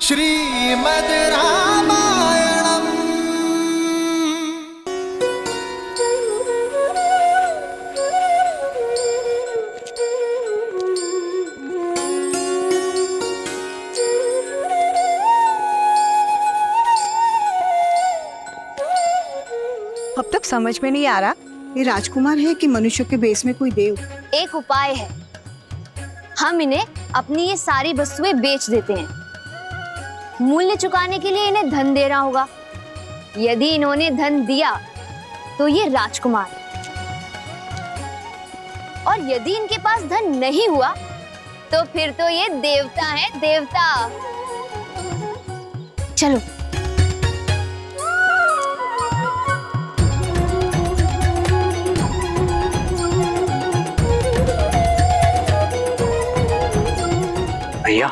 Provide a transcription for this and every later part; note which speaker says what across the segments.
Speaker 1: श्रीमद् रामायणम्।
Speaker 2: अब तक समझ में नहीं आ रहा ये राजकुमार है कि मनुष्य के बेस में कोई देव।
Speaker 3: एक उपाय है, हम इन्हें अपनी ये सारी वस्तुएं बेच देते हैं। मूल्य चुकाने के लिए इन्हें धन देना होगा। यदि इन्होंने धन दिया तो ये राजकुमार, और यदि इनके पास धन नहीं हुआ तो फिर तो ये देवता है, देवता। चलो।
Speaker 4: भैया,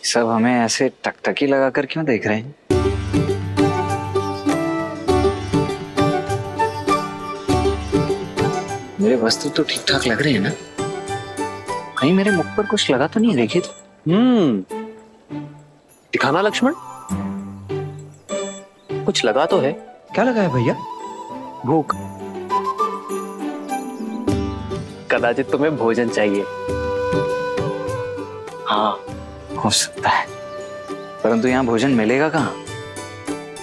Speaker 4: सब हमें ऐसे टकटकी लगाकर क्यों देख रहे हैं? मेरे वस्त्र तो ठीक ठाक लग रहे हैं ना? कहीं मेरे मुख पर कुछ लगा तो नहीं? देखिए तो।
Speaker 5: दिखाना लक्ष्मण, कुछ लगा तो है।
Speaker 4: क्या लगा है भैया?
Speaker 5: भूख। कदाचित तुम्हें भोजन चाहिए।
Speaker 4: हाँ, हो सकता है, परंतु यहाँ भोजन मिलेगा कहाँ?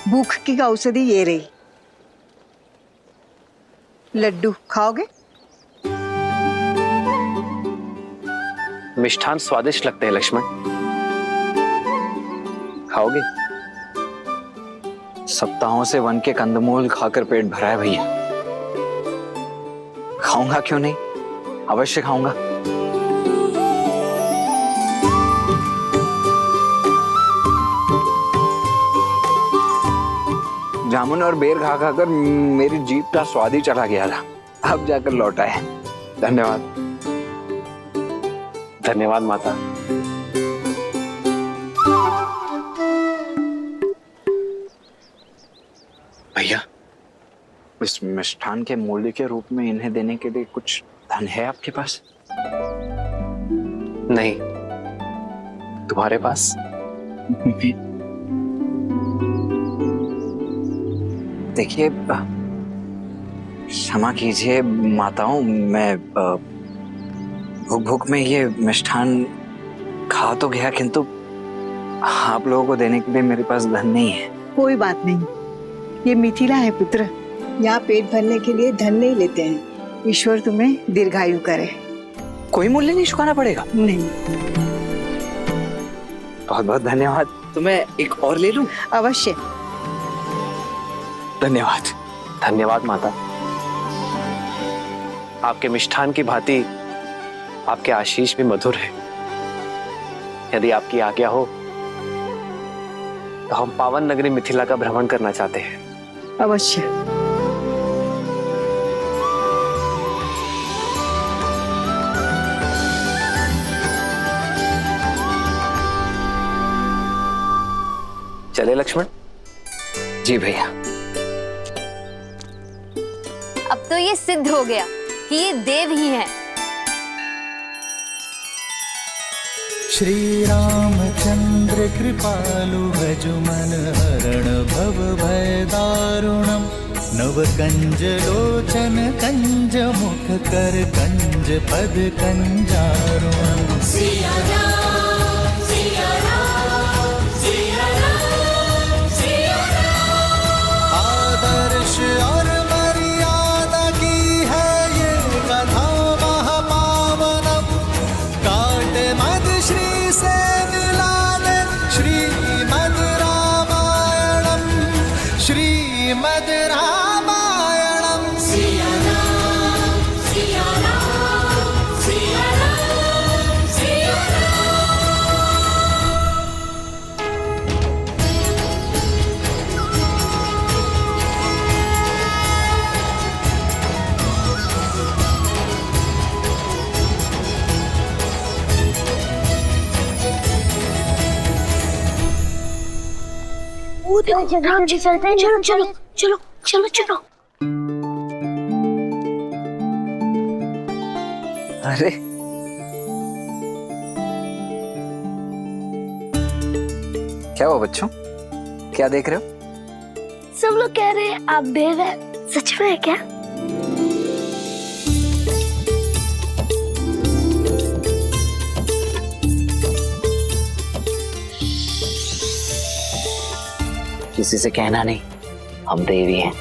Speaker 2: भूख की औषधि ये रही। लड्डू खाओगे?
Speaker 5: मिष्ठान स्वादिष्ट लगते हैं लक्ष्मण, खाओगे?
Speaker 4: सप्ताहों से वन के कंदमूल खाकर पेट भरा है भैया। खाऊंगा क्यों नहीं, अवश्य खाऊंगा। जामुन और बेर खा खाकर मेरी जीभ का स्वाद ही चला गया था, अब जाकर लौटा है। धन्यवाद।
Speaker 5: धन्यवाद माता।
Speaker 4: भैया, इस मिष्ठान के मूल्य के रूप में इन्हें देने के लिए कुछ धन है आपके पास?
Speaker 5: नहीं, तुम्हारे पास?
Speaker 4: देखिए, क्षमा कीजिए माताओं, मैं भूख भूख में ये मिष्ठान खा तो गया, किंतु आप लोगों को देने के लिए मेरे पास धन नहीं है।
Speaker 2: कोई बात नहीं, ये मिथिला है पुत्र, यहाँ पेट भरने के लिए धन नहीं लेते हैं। ईश्वर तुम्हें दीर्घायु करे।
Speaker 4: कोई मूल्य नहीं चुकाना पड़ेगा?
Speaker 2: नहीं।
Speaker 4: बहुत बहुत धन्यवाद। तो मैं एक और ले लूं?
Speaker 2: अवश्य।
Speaker 4: धन्यवाद।
Speaker 5: धन्यवाद माता। आपके मिष्ठान की भांति आपके आशीष भी मधुर है। यदि आपकी आज्ञा हो तो हम पावन नगरी मिथिला का भ्रमण करना चाहते हैं।
Speaker 2: अवश्य।
Speaker 5: चले लक्ष्मण?
Speaker 4: जी भैया।
Speaker 3: अब तो ये सिद्ध हो गया कि ये देव ही हैं।
Speaker 1: श्री रामचंद्र कृपालु भजुमन हरण भव भय दारुणम। नव कंज लोचन कंज मुख कर कंज पद कंजारुणम। सिया राम, सिया राम, सिया राम, सिया राम। आदर्श और मर्यादा की है ये कथा महापावनम। काट मद श्री से मिला दे श्रीमद् रामायणम। श्रीमद् रामायणम। सिया राम, सिया राम, सिया राम, सिया
Speaker 6: राम जी चलते हैं, चलो चलो चलो चलो चलो।
Speaker 4: अरे क्या हुआ बच्चों, क्या देख रहे हो?
Speaker 6: सब लोग कह रहे हैं आप देव हैं, सच में है क्या?
Speaker 4: किसी से कहना नहीं, हम देवी हैं।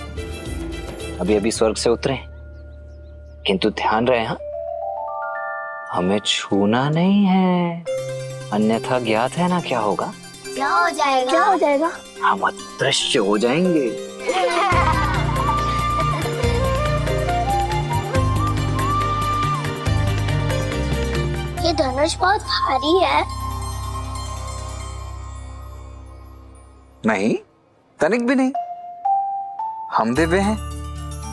Speaker 4: अभी अभी स्वर्ग से उतरे, किंतु ध्यान रहे हाँ, हमें छूना नहीं है, अन्यथा ज्ञात है ना क्या होगा?
Speaker 6: क्या हो जाएगा? क्या हो जाएगा?
Speaker 4: हम अदृश्य हो जाएंगे।
Speaker 6: ये धनुष बहुत भारी है।
Speaker 4: नहीं, तनिक भी नहीं। हम दिव्य हैं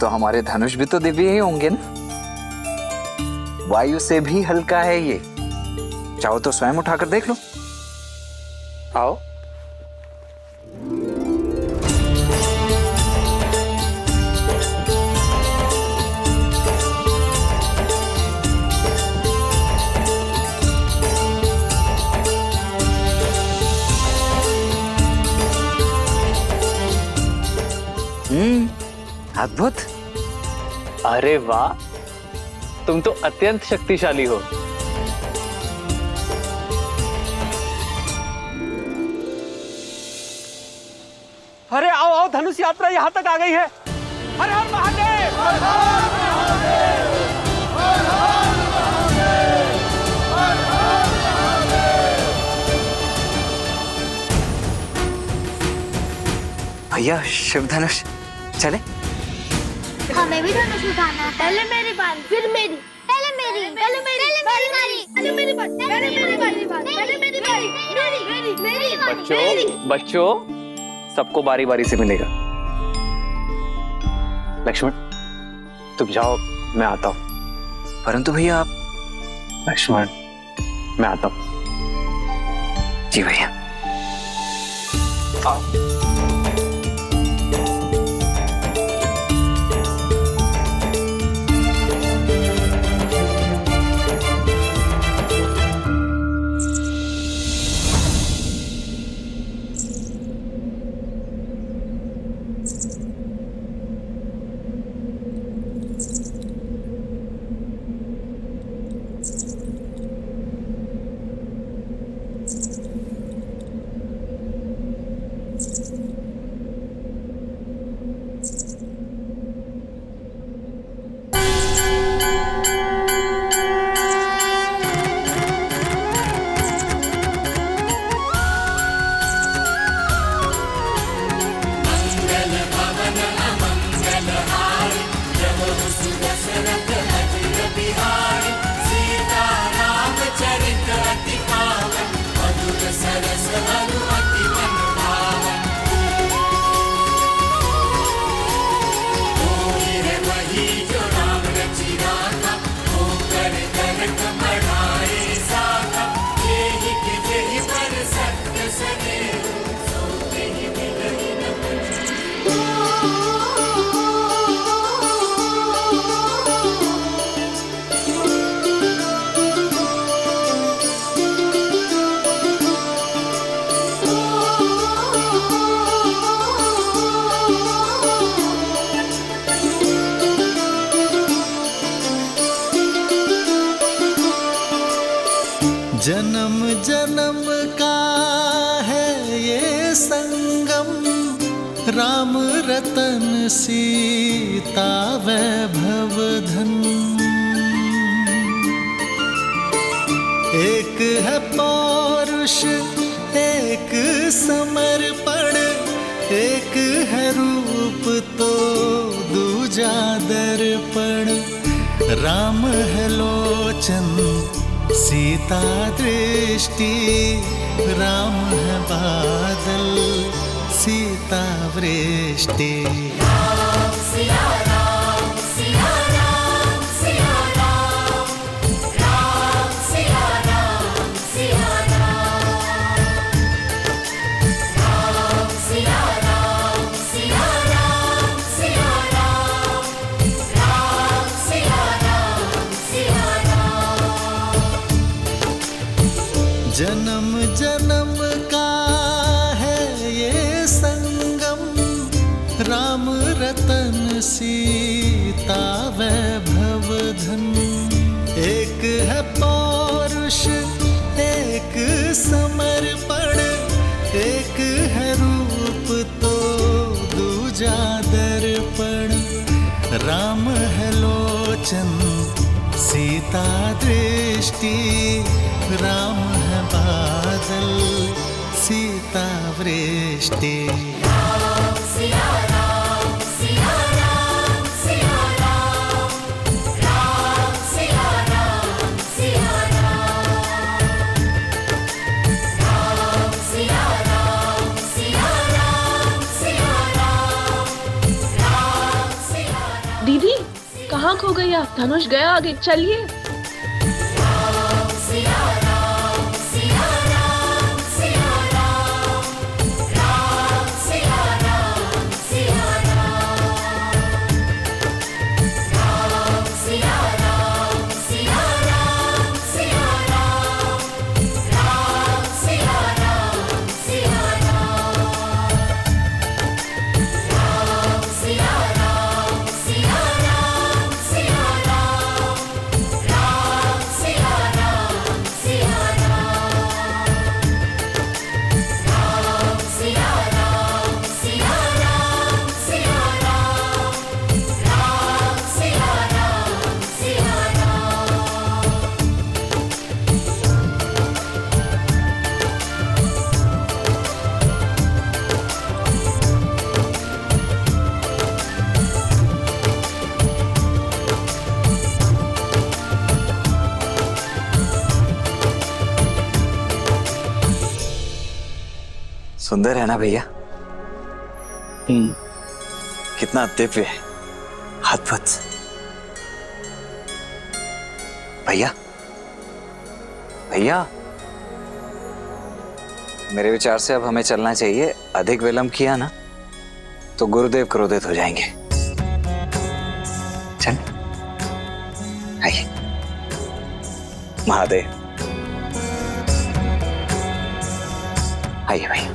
Speaker 4: तो हमारे धनुष भी तो दिव्य ही होंगे ना। वायु से भी हल्का है ये, चाहो तो स्वयं उठाकर देख लो। आओ। अद्भुत।
Speaker 5: अरे वाह, तुम तो अत्यंत शक्तिशाली हो।
Speaker 7: अरे आओ आओ, धनुष यात्रा यहाँ तक आ गई है। हर हर महादेव, हर हर महादेव, हर हर महादेव, हर हर महादेव।
Speaker 4: भैया शिव धनुष चले।
Speaker 6: हमें भी धनुष उठाना है। पहले मेरी बात, फिर मेरी, पहले मेरी, पहले मेरी, पहले मेरी बात, पहले मेरी बात, पहले मेरी बात, मेरी
Speaker 5: बच्चों बच्चों, सबको बारी बारी से मिलेगा। लक्ष्मण तुम जाओ, मैं आता हूं।
Speaker 4: परंतु भैया आप।
Speaker 5: लक्ष्मण मैं आता हूं।
Speaker 4: जी भैया। आओ।
Speaker 1: जन्म जन्म का है ये संगम, राम रतन सीता वैभव धन। एक है पौरुष, एक समर्पण, एक है रूप तो दूजा दर्पण। राम है लोचन, सीता दृष्टि, राम है बादल, सीता वृष्टि।
Speaker 6: राम सिया राम, सिया राम, सिया राम, राम सिया राम, सिया राम, राम सिया राम, सिया राम, सिया राम, राम सिया राम, सिया राम।
Speaker 1: जन्म जन्म का सीता वैभव धन। एक है पौरुष एक समर्पण, एक है रूप तो दूजा दर्पण। राम है लोचन सीता दृष्टि, राम है बादल सीता वृष्टि।
Speaker 8: दीदी कहाँ खो गई आप? धनुष गया आगे, चलिए।
Speaker 4: सुंदर है ना भैया? कितना दिव्य है, अद्भुत। भैया भैया, मेरे विचार से अब हमें चलना चाहिए। अधिक विलंब किया ना तो गुरुदेव क्रोधित हो जाएंगे। चल आइए। महादेव आइए भैया।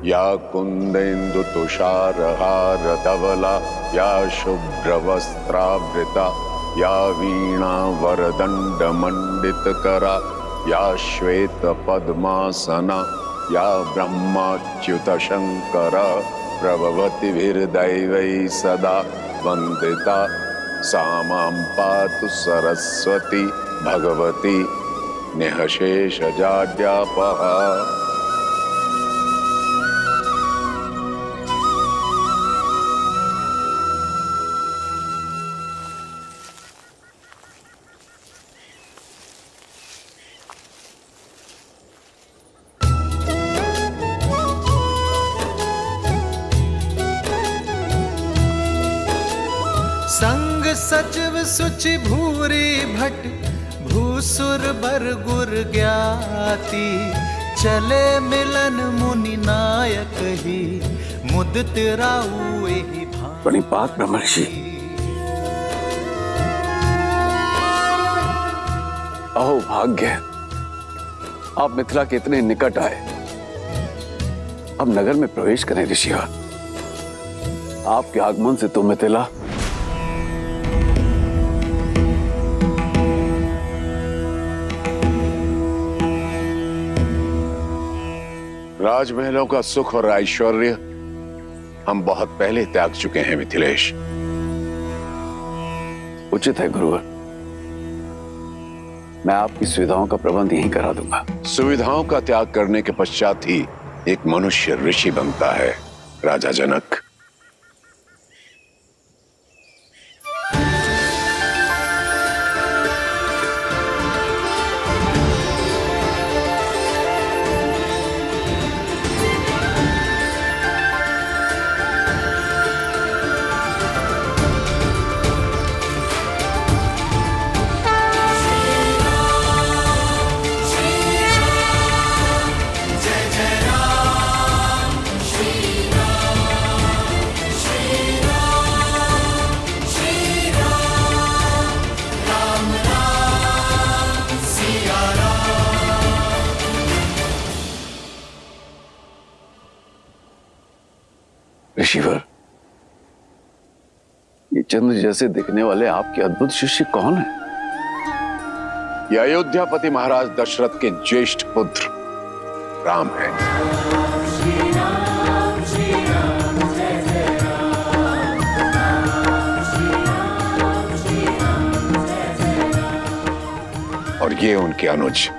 Speaker 9: या कुंदेन्दु तुषारहार धवला, या शुभ्रवस्त्रावृता, या वीणा वरदंड मंडितकरा, या श्वेत पद्मासना, या ब्रह्माच्युत शंकरा, प्रभवतिभिर्दैवैः सदा वंदिता, सा मां पातु सरस्वती भगवती निःशेषजाड्यापहा।
Speaker 1: संग सचिव सुचि भूरी भट, भूसुर बर गुर ज्ञाति। चले मिलन मुनि नायक ही, मुदित राउ एहि भांति।
Speaker 10: बड़ी बात ब्रह्मर्षि। अहो भाग्य, आप मिथिला के इतने निकट आए। अब नगर में प्रवेश करें ऋषिवर। आपके आगमन से तो मिथिला
Speaker 9: राजमहलों का सुख और ऐश्वर्य हम बहुत पहले त्याग चुके हैं मिथिलेश।
Speaker 10: उचित है गुरुवर, मैं आपकी सुविधाओं का प्रबंध यहीं करा दूंगा।
Speaker 9: सुविधाओं का त्याग करने के पश्चात ही एक मनुष्य ऋषि बनता है राजा जनक।
Speaker 10: ऋषिवर, चंद्र जैसे दिखने वाले आपके अद्भुत शिष्य कौन है?
Speaker 9: ये अयोध्यापति महाराज दशरथ के ज्येष्ठ पुत्र राम है। और ये उनके अनुज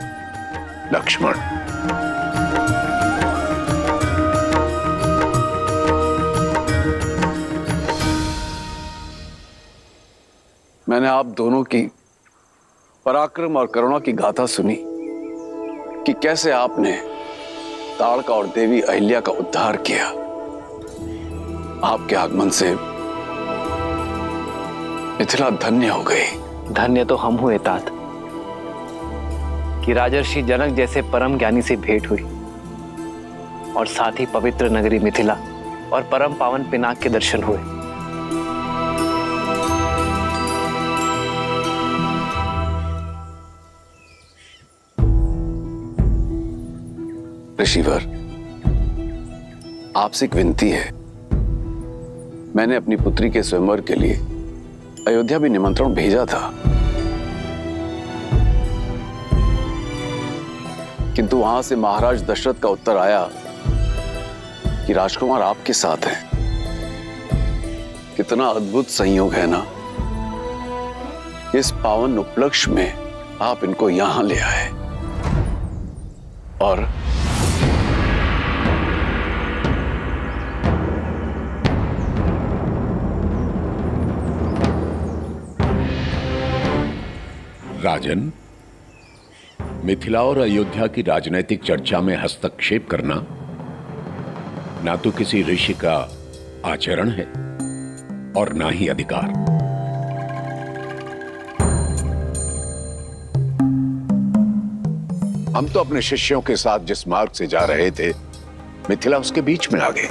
Speaker 9: लक्ष्मण।
Speaker 10: मैंने आप दोनों की पराक्रम और करुणा की गाथा सुनी कि कैसे आपने ताड़का और देवी अहिल्या का उद्धार किया। आपके आगमन से मिथिला धन्य हो गई।
Speaker 5: धन्य तो हम हुए तात कि राजर्षि जनक जैसे परम ज्ञानी से भेंट हुई और साथ ही पवित्र नगरी मिथिला और परम पावन पिनाक के दर्शन हुए।
Speaker 10: ऋषिवर, आपसे एक विनती है। मैंने अपनी पुत्री के स्वयंवर के लिए अयोध्या भी निमंत्रण भेजा था, किंतु वहां से महाराज दशरथ का उत्तर आया कि राजकुमार आपके साथ हैं। कितना अद्भुत संयोग है ना, इस पावन उपलक्ष्य में आप इनको यहां ले आए। और
Speaker 9: राजन, मिथिला और अयोध्या की राजनीतिक चर्चा में हस्तक्षेप करना ना तो किसी ऋषि का आचरण है और ना ही अधिकार। हम तो अपने शिष्यों के साथ जिस मार्ग से जा रहे थे, मिथिला उसके बीच में आ गए।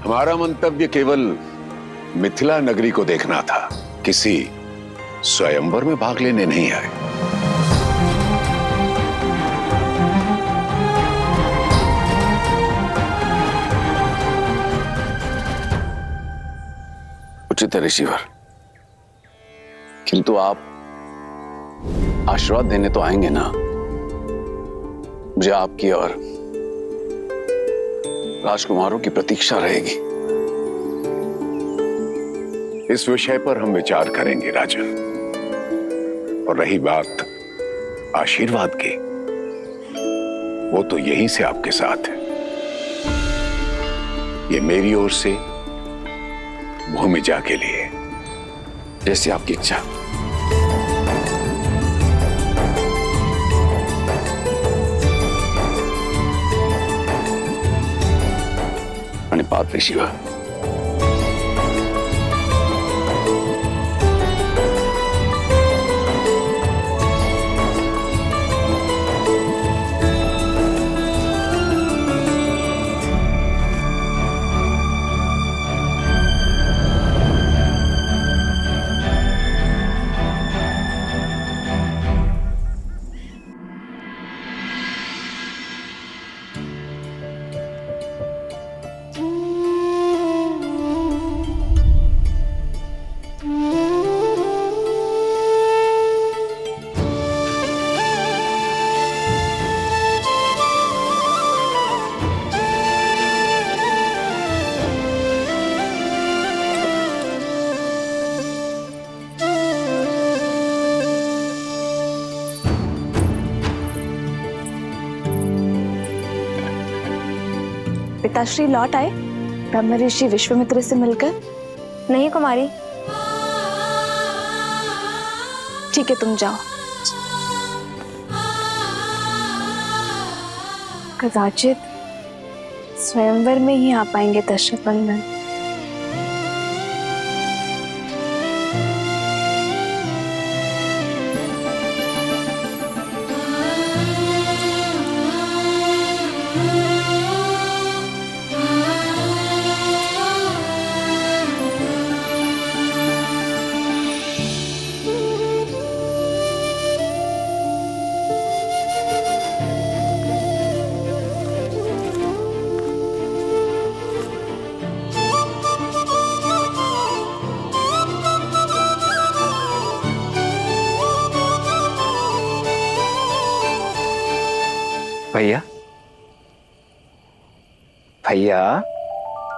Speaker 9: हमारा मंतव्य केवल मिथिला नगरी को देखना था, किसी स्वयंवर में भाग लेने नहीं आए।
Speaker 10: उचित है ऋषिवर, किंतु आप आशीर्वाद देने तो आएंगे ना। मुझे आपकी और राजकुमारों की प्रतीक्षा रहेगी।
Speaker 9: इस विषय पर हम विचार करेंगे राजन। और रही बात आशीर्वाद की, वो तो यहीं से आपके साथ है। ये मेरी ओर से भूमिजा के लिए।
Speaker 10: जैसी आपकी इच्छा। प्रणिपात ऋषिवर।
Speaker 8: पिताश्री लौट आए ब्रह्म ऋषि विश्वामित्र से मिलकर?
Speaker 3: नहीं कुमारी।
Speaker 8: ठीक है, तुम जाओ। कदाचित स्वयंवर में ही आ पाएंगे दशरथ नंदन।
Speaker 5: भैया, भैया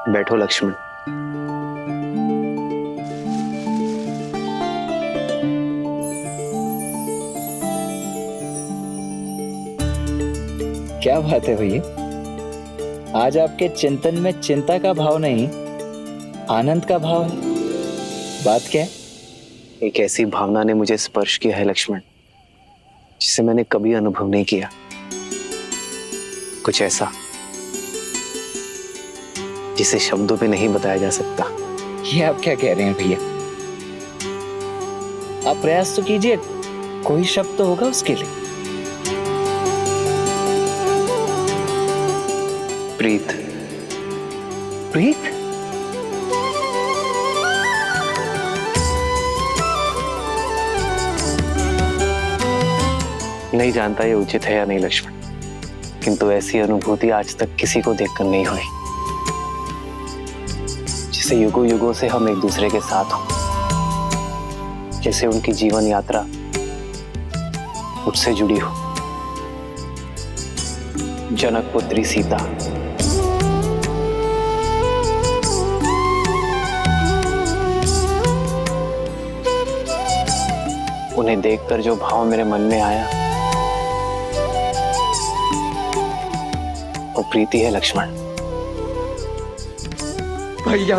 Speaker 5: बैठो लक्ष्मण।
Speaker 4: क्या बात है भैया, आज आपके चिंतन में चिंता का भाव नहीं, आनंद का भाव है। बात क्या है?
Speaker 5: एक ऐसी भावना ने मुझे स्पर्श किया है लक्ष्मण, जिसे मैंने कभी अनुभव नहीं किया। कुछ ऐसा जिसे शब्दों पे नहीं बताया जा सकता।
Speaker 4: ये आप क्या कह रहे हैं भैया? आप प्रयास तो कीजिए, कोई शब्द तो होगा उसके लिए।
Speaker 5: प्रीत, प्रीत, नहीं जानता ये उचित है या नहीं लक्ष्मण, किंतु ऐसी अनुभूति आज तक किसी को देखकर नहीं हुई, जैसे युगों युगों से हम एक दूसरे के साथ हों, जैसे उनकी जीवन यात्रा मुझसे जुड़ी हो। जनक पुत्री सीता, उन्हें देखकर जो भाव मेरे मन में आया वो प्रीति है लक्ष्मण।
Speaker 7: भैया